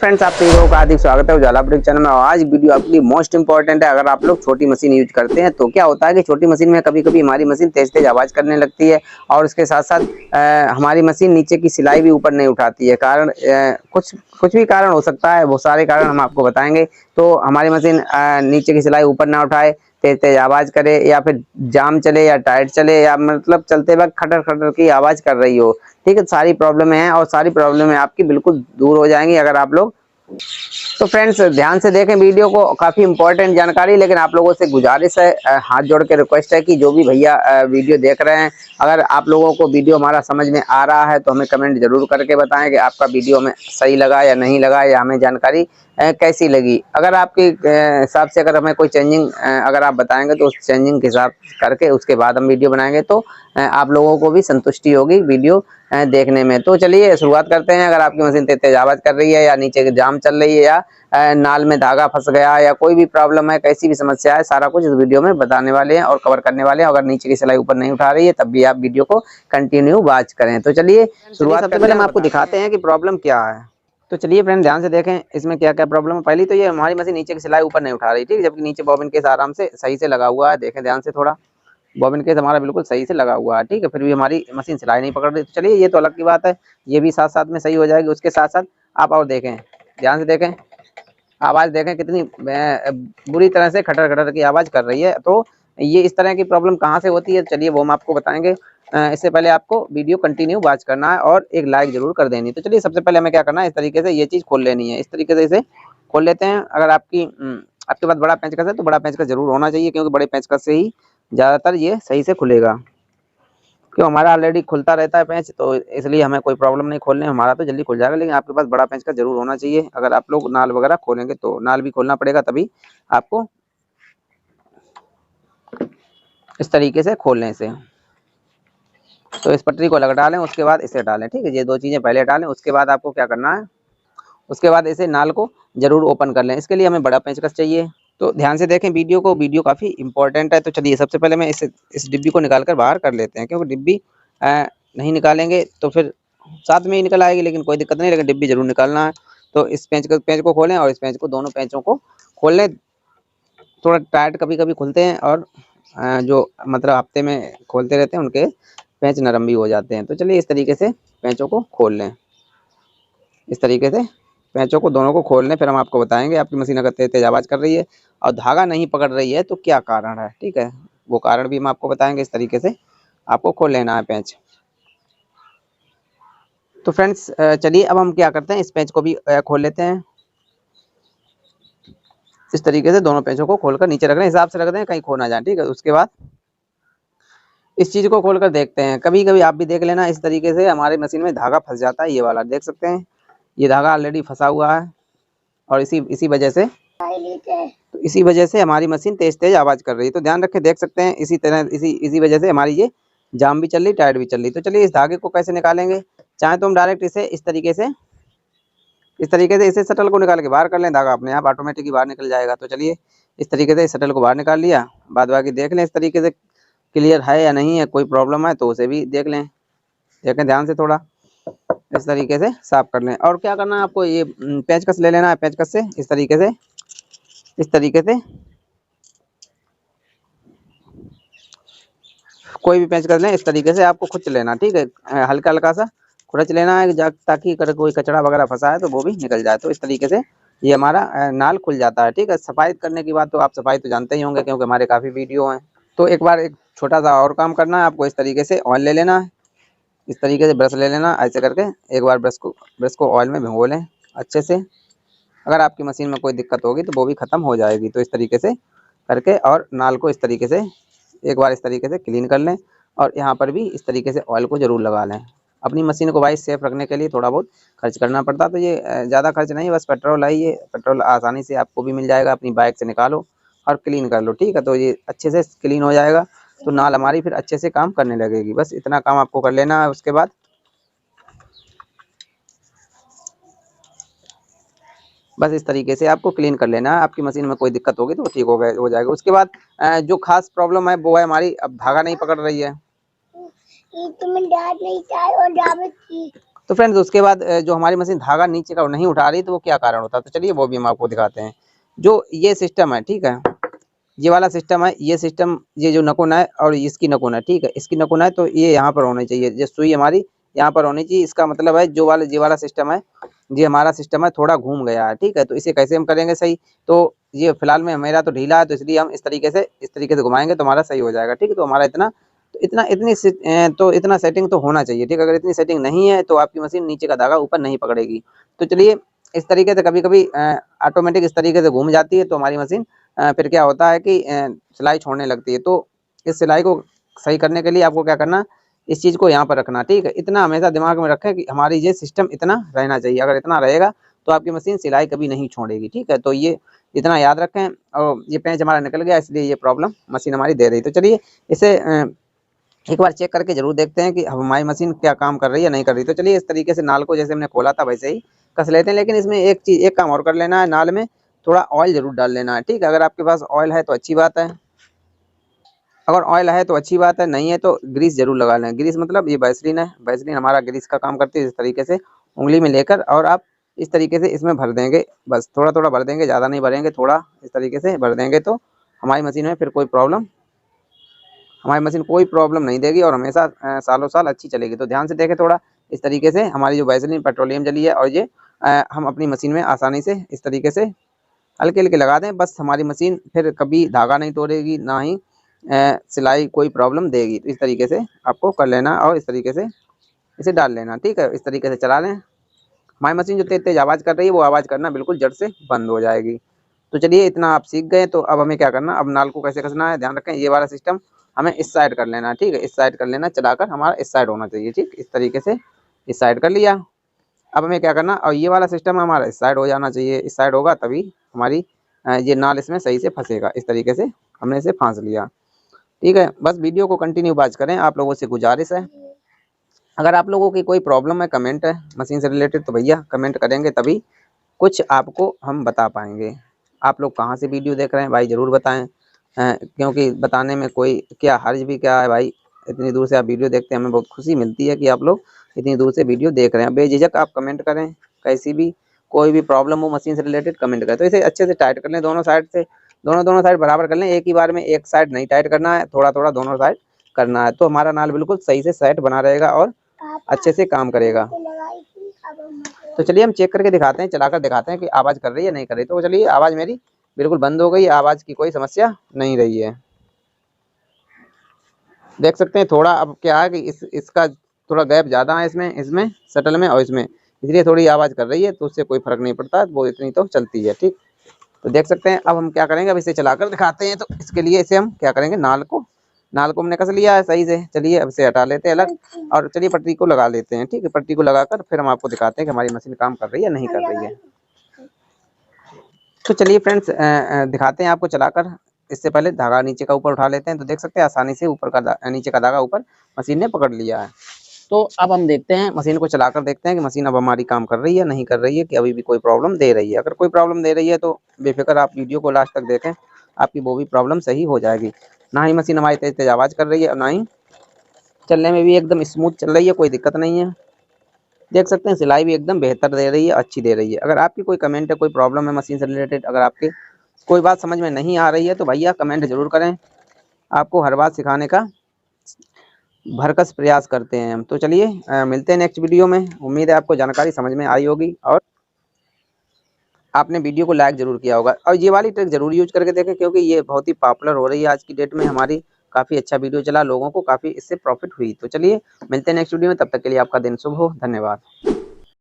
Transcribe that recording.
Friends, आप सभी लोगों का हार्दिक स्वागत है उजाला बुटीक चैनल में। आज वीडियो आपके लिए मोस्ट इंपॉर्टेंट है। अगर आप लोग छोटी मशीन यूज करते हैं तो क्या होता है कि छोटी मशीन में कभी कभी हमारी मशीन तेज तेज आवाज़ करने लगती है और उसके साथ साथ हमारी मशीन नीचे की सिलाई भी ऊपर नहीं उठाती है। कारण कुछ कुछ भी कारण हो सकता है, वो सारे कारण हम आपको बताएंगे। तो हमारी मशीन नीचे की सिलाई ऊपर ना उठाए, तेज तेज आवाज़ करे, या फिर जाम चले या टाइट चले, या मतलब चलते वक्त खटर खटर की आवाज़ कर रही हो। ठीक है, सारी प्रॉब्लम है और सारी प्रॉब्लम आपकी बिल्कुल दूर हो जाएंगी अगर आप लोग। तो फ्रेंड्स, ध्यान से देखें वीडियो को, काफी इंपॉर्टेंट जानकारी। लेकिन आप लोगों से गुजारिश है, हाथ जोड़ के रिक्वेस्ट है कि जो भी भैया वीडियो देख रहे हैं, अगर आप लोगों को वीडियो हमारा समझ में आ रहा है तो हमें कमेंट जरूर करके बताएं कि आपका वीडियो हमें सही लगा या नहीं लगा, या हमें जानकारी कैसी लगी। अगर आपके हिसाब से अगर हमें कोई चेंजिंग अगर आप बताएंगे तो उस चेंजिंग के हिसाब करके उसके बाद हम वीडियो बनाएंगे तो आप लोगों को भी संतुष्टि होगी वीडियो देखने में। तो चलिए शुरुआत करते हैं। अगर आपकी मशीन तेज तेज आवाज कर रही है, या नीचे की जाम चल रही है, या नाल में धागा फंस गया, या कोई भी प्रॉब्लम है, कैसी भी समस्या है, सारा कुछ इस वीडियो में बताने वाले हैं और कवर करने वाले हैं। अगर नीचे की सिलाई ऊपर नहीं उठा रही है तब भी आप वीडियो को कंटिन्यू वॉच करें। तो चलिए शुरुआत सबसे पहले हम आपको दिखाते हैं कि प्रॉब्लम क्या है। तो चलिए फ्रेंड, ध्यान से देखें इसमें क्या क्या प्रॉब्लम है। पहली तो ये हमारी मशीन नीचे की सिलाई ऊपर नहीं उठा रही, ठीक है, जबकि नीचे बॉबिन केस आराम से सही से लगा हुआ है। देखें ध्यान से थोड़ा, बॉबिन केस हमारा बिल्कुल सही से लगा हुआ है, ठीक है, फिर भी हमारी मशीन सिलाई नहीं पकड़ रही। तो चलिए ये तो अलग की बात है, ये भी साथ साथ में सही हो जाएगी। उसके साथ साथ आप और देखें, ध्यान से देखें, आवाज़ देखें कितनी बुरी तरह से खटर खटर की आवाज़ कर रही है। तो ये इस तरह की प्रॉब्लम कहाँ से होती है, चलिए वो हम आपको बताएंगे। इससे पहले आपको वीडियो कंटिन्यू वॉच करना है और एक लाइक जरूर कर देनी। तो चलिए सबसे पहले हमें क्या करना है, इस तरीके से ये चीज़ खोल लेनी है। इस तरीके से इसे खोल लेते हैं। अगर आपके पास बड़ा पेंचकस है तो बड़ा पेंचकस जरूर होना चाहिए, क्योंकि बड़े पेंचकस से ही ज़्यादातर ये सही से खुलेगा। क्यों, हमारा ऑलरेडी खुलता रहता है पेंच, तो इसलिए हमें कोई प्रॉब्लम नहीं खोलने, हमारा तो जल्दी खुल जाएगा। लेकिन आपके पास बड़ा पेंच का जरूर होना चाहिए। अगर आप लोग नाल वगैरह खोलेंगे तो नाल भी खोलना पड़ेगा, तभी आपको इस तरीके से खोलने से। तो इस पटरी को अलग डालें, उसके बाद इसे डालें, ठीक है, ये दो चीज़ें पहले डालें। उसके बाद आपको क्या करना है, उसके बाद इसे नाल को जरूर ओपन कर लें। इसके लिए हमें बड़ा पेंचकस चाहिए। तो ध्यान से देखें वीडियो को, वीडियो काफ़ी इंपॉर्टेंट है। तो चलिए सबसे पहले मैं इस डिब्बी को निकाल कर बाहर कर लेते हैं, क्योंकि डिब्बी नहीं निकालेंगे तो फिर साथ में ही निकल आएगी, लेकिन कोई दिक्कत नहीं, लेकिन डिब्बी जरूर निकालना है। तो इस पेंच को खोलें और इस पेंच को, दोनों पेंचों को खोल लें। थोड़ा टाइट कभी कभी खुलते हैं, और जो मतलब हफ्ते में खोलते रहते हैं उनके पेंच नरम भी हो जाते हैं। तो चलिए इस तरीके से पेंचों को खोल लें। इस तरीके से पेंचों को दोनों को खोल लें, फिर हम आपको बताएंगे आपकी मशीन अगर तेज तेज आवाज़ कर रही है और धागा नहीं पकड़ रही है तो क्या कारण है, ठीक है, वो कारण भी हम आपको बताएंगे। इस तरीके से आपको खोल लेना है पेंच। तो फ्रेंड्स चलिए अब हम क्या करते हैं, इस पेंच को भी खोल लेते हैं। इस तरीके से दोनों पेंचों को खोलकर नीचे रख रहे हैं, हिसाब से रख दें कहीं खो ना जाए, ठीक है। उसके बाद इस चीज़ को खोलकर देखते हैं। कभी कभी आप भी देख लेना, इस तरीके से हमारी मशीन में धागा फंस जाता है। ये वाला देख सकते हैं, ये धागा ऑलरेडी फंसा हुआ है, और इसी वजह से हमारी मशीन तेज तेज आवाज़ कर रही है। तो ध्यान रखें, देख सकते हैं इसी तरह इसी वजह से हमारी ये जाम भी चल रही, टाइट भी चल रही। तो चलिए इस धागे को कैसे निकालेंगे। चाहे तो हम डायरेक्ट इसे इस तरीके से इसे शटल को निकाल के बाहर कर लें, धागा अपने आप ऑटोमेटिक ही बाहर निकल जाएगा। तो चलिए इस तरीके से इस शटल को बाहर निकाल लिया, बाद बाकी देख लें इस तरीके से क्लियर है या नहीं है, कोई प्रॉब्लम है तो उसे भी देख लें। देखें ध्यान से, थोड़ा इस तरीके से साफ कर लें। और क्या करना है आपको, ये पेंचकस ले लेना है, पेंचकस से इस तरीके से कोई भी पेंचकस लें, इस तरीके से आपको खुरच लेना, ठीक है, हल्का हल्का सा खुरच लेना है, ताकि अगर कोई कचरा वगैरह फंसा है तो वो भी निकल जाए। तो इस तरीके से ये हमारा नाल खुल जाता है, ठीक है। सफाई करने की बात तो आप सफाई तो जानते ही होंगे, क्योंकि हमारे काफ़ी वीडियो हैं। तो एक बार एक छोटा सा और काम करना है आपको, इस तरीके से ऑयल ले लेना है, इस तरीके से ब्रश ले लेना, ऐसे करके एक बार ब्रश को ऑयल में भिगो लें अच्छे से। अगर आपकी मशीन में कोई दिक्कत होगी तो वो भी ख़त्म हो जाएगी। तो इस तरीके से करके, और नाल को इस तरीके से एक बार इस तरीके से क्लीन कर लें, और यहाँ पर भी इस तरीके से ऑयल को ज़रूर लगा लें। अपनी मशीन को भाई सेफ रखने के लिए थोड़ा बहुत खर्च करना पड़ता, तो ये ज़्यादा खर्च नहीं, बस पेट्रोल है, ये पेट्रोल आसानी से आपको भी मिल जाएगा, अपनी बाइक से निकालो और क्लीन कर लो, ठीक है। तो ये अच्छे से क्लीन हो जाएगा, तो नाल हमारी फिर अच्छे से काम करने लगेगी। बस इतना काम आपको कर लेना है। उसके बाद बस इस तरीके से आपको क्लीन कर लेना है। आपकी मशीन में कोई दिक्कत होगी तो वो ठीक हो जाएगा। उसके बाद जो खास प्रॉब्लम है वो है हमारी, अब धागा नहीं पकड़ रही है। तो फ्रेंड्स उसके बाद जो हमारी मशीन धागा नीचे का नहीं उठा रही तो वो क्या कारण होता है, तो चलिए वो भी हम आपको दिखाते हैं। जो ये सिस्टम है, ठीक है, ये वाला सिस्टम है, ये सिस्टम, ये जो नकुन है और इसकी नकुन है, ठीक है, इसकी नकुन है तो ये यहाँ पर होनी चाहिए, ये सुई हमारी यहाँ पर होनी चाहिए। इसका मतलब है जो वाला ये वाला सिस्टम है, ये हमारा सिस्टम है थोड़ा घूम गया है, ठीक है। तो इसे कैसे हम करेंगे सही, तो ये फिलहाल में मेरा तो ढीला है, तो इसलिए हम इस तरीके से घुमाएंगे तो हमारा सही हो जाएगा, ठीक है। तो हमारा इतना तो इतना इतनी तो इतना सेटिंग तो होना चाहिए, ठीक है। अगर इतनी सेटिंग नहीं है तो आपकी मशीन नीचे का धागा ऊपर नहीं पकड़ेगी। तो चलिए इस तरीके से कभी कभी ऑटोमेटिक इस तरीके से घूम जाती है तो हमारी मशीन फिर क्या होता है कि सिलाई छोड़ने लगती है। तो इस सिलाई को सही करने के लिए आपको क्या करना, इस चीज़ को यहाँ पर रखना, ठीक है। इतना हमेशा दिमाग में रखें कि हमारी ये सिस्टम इतना रहना चाहिए, अगर इतना रहेगा तो आपकी मशीन सिलाई कभी नहीं छोड़ेगी, ठीक है। तो ये इतना याद रखें। और ये पेंच हमारा निकल गया इसलिए ये प्रॉब्लम मशीन हमारी दे रही। तो चलिए इसे एक बार चेक करके जरूर देखते हैं कि हमारी मशीन क्या काम कर रही है नहीं कर रही। तो चलिए इस तरीके से नाल को जैसे हमने खोला था वैसे ही कस लेते हैं, लेकिन इसमें एक काम और कर लेना है, नाल में थोड़ा ऑयल जरूर डाल लेना है, ठीक है। अगर आपके पास ऑयल है तो अच्छी बात है, अगर ऑयल है तो अच्छी बात है, नहीं है तो ग्रीस जरूर लगा लें। ग्रीस मतलब ये वैसलीन है, वैसलीन हमारा ग्रीस का काम करती है। इस तरीके से उंगली में लेकर और आप इस तरीके से इसमें भर देंगे, बस थोड़ा थोड़ा भर देंगे, ज़्यादा नहीं भरेंगे, थोड़ा इस तरीके से भर देंगे तो हमारी मशीन में फिर हमारी मशीन कोई प्रॉब्लम नहीं देगी और हमेशा सालों साल अच्छी चलेगी। तो ध्यान से देखें थोड़ा, इस तरीके से हमारी जो वैसलीन पेट्रोलियम जली है और ये हम अपनी मशीन में आसानी से इस तरीके से हल्के हल्के लगा दें, बस हमारी मशीन फिर कभी धागा नहीं तोड़ेगी, ना ही सिलाई कोई प्रॉब्लम देगी। तो इस तरीके से आपको कर लेना और इस तरीके से इसे डाल लेना, ठीक है। इस तरीके से चला लें। हमारी मशीन जो तेज तेज आवाज़ कर रही है वो आवाज़ करना बिल्कुल जड़ से बंद हो जाएगी। तो चलिए इतना आप सीख गए, तो अब हमें क्या करना, अब नाल को कैसे कसना है, ध्यान रखें ये वाला सिस्टम हमें इस साइड कर लेना, ठीक है। इस साइड कर लेना, चलाकर हमारा इस साइड होना चाहिए, ठीक, इस तरीके से इस साइड कर लिया। अब हमें क्या करना, और ये वाला सिस्टम हमारा इस साइड हो जाना चाहिए, इस साइड होगा तभी हमारी ये नाल इसमें सही से फंसेगा। इस तरीके से हमने इसे फांस लिया, ठीक है। बस वीडियो को कंटिन्यू वॉच करें, आप लोगों से गुजारिश है। अगर आप लोगों की कोई प्रॉब्लम है, कमेंट है मशीन से रिलेटेड, तो भैया कमेंट करेंगे तभी कुछ आपको हम बता पाएंगे। आप लोग कहाँ से वीडियो देख रहे हैं भाई ज़रूर बताएं, क्योंकि बताने में कोई क्या हर्ज भी क्या है भाई। इतनी दूर से आप वीडियो देखते हैं, हमें बहुत खुशी मिलती है कि आप लोग इतनी दूर से वीडियो देख रहे हैं। बेझिझक आप कमेंट करें, कैसी भी कोई भी प्रॉब्लम हो मशीन से रिलेटेड कमेंट करें। तो इसे अच्छे से टाइट कर लें दोनों साइड से, दोनों साइड बराबर कर लें। एक ही बार में एक साइड नहीं टाइट करना है, थोड़ा थोड़ा दोनों साइड करना है, तो हमारा नाल बिल्कुल सही से सेट बना रहेगा और अच्छे से काम करेगा। तो चलिए हम चेक करके दिखाते हैं, चलाकर दिखाते हैं कि आवाज़ कर रही है नहीं कर रही। तो चलिए आवाज़ मेरी बिल्कुल बंद हो गई, आवाज़ की कोई समस्या नहीं रही है। देख सकते हैं थोड़ा अब क्या है कि इसका थोड़ा गैप ज़्यादा है इसमें इसमें शटल में और इसमें, इसलिए थोड़ी आवाज़ कर रही है। तो उससे कोई फ़र्क नहीं पड़ता, वो इतनी तो चलती है, ठीक। तो देख सकते हैं अब हम क्या करेंगे, अब इसे चलाकर दिखाते हैं। तो इसके लिए इसे हम क्या करेंगे, नाल को हमने कस लिया है सही से। चलिए अब इसे हटा लेते हैं अलग और चलिए पट्टी को लगा लेते हैं, ठीक है। पट्टी को लगाकर फिर हम आपको दिखाते हैं कि हमारी मशीन काम कर रही है नहीं कर रही है। तो चलिए फ्रेंड्स दिखाते हैं आपको चलाकर। इससे पहले धागा नीचे का ऊपर उठा लेते हैं। तो देख सकते हैं आसानी से ऊपर का नीचे का धागा ऊपर मशीन ने पकड़ लिया है। तो अब हम देखते हैं मशीन को चलाकर देखते हैं कि मशीन अब हमारी काम कर रही है नहीं कर रही है, कि अभी भी कोई प्रॉब्लम दे रही है। अगर कोई प्रॉब्लम दे रही है तो बेफिक्र आप वीडियो को लास्ट तक देखें, आपकी वो भी प्रॉब्लम सही हो जाएगी। ना ही मशीन हमारी तेज तेज आवाज़ कर रही है और ना ही चलने में भी एकदम स्मूथ चल रही है, कोई दिक्कत नहीं है। देख सकते हैं सिलाई भी एकदम बेहतर दे रही है, अच्छी दे रही है। अगर आपकी कोई कमेंट है, कोई प्रॉब्लम है मशीन से रिलेटेड, अगर आपके कोई बात समझ में नहीं आ रही है तो भैया कमेंट जरूर करें, आपको हर बात सिखाने का भरकस प्रयास करते हैं हम। तो चलिए मिलते हैं नेक्स्ट वीडियो में। उम्मीद है आपको जानकारी समझ में आई होगी और आपने वीडियो को लाइक जरूर किया होगा। और ये वाली ट्रिक जरूर यूज करके देखें, क्योंकि ये बहुत ही पॉपुलर हो रही है आज की डेट में। हमारी काफ़ी अच्छा वीडियो चला, लोगों को काफ़ी इससे प्रॉफिट हुई। तो चलिए मिलते हैं नेक्स्ट वीडियो में, तब तक के लिए आपका दिन शुभ हो, धन्यवाद।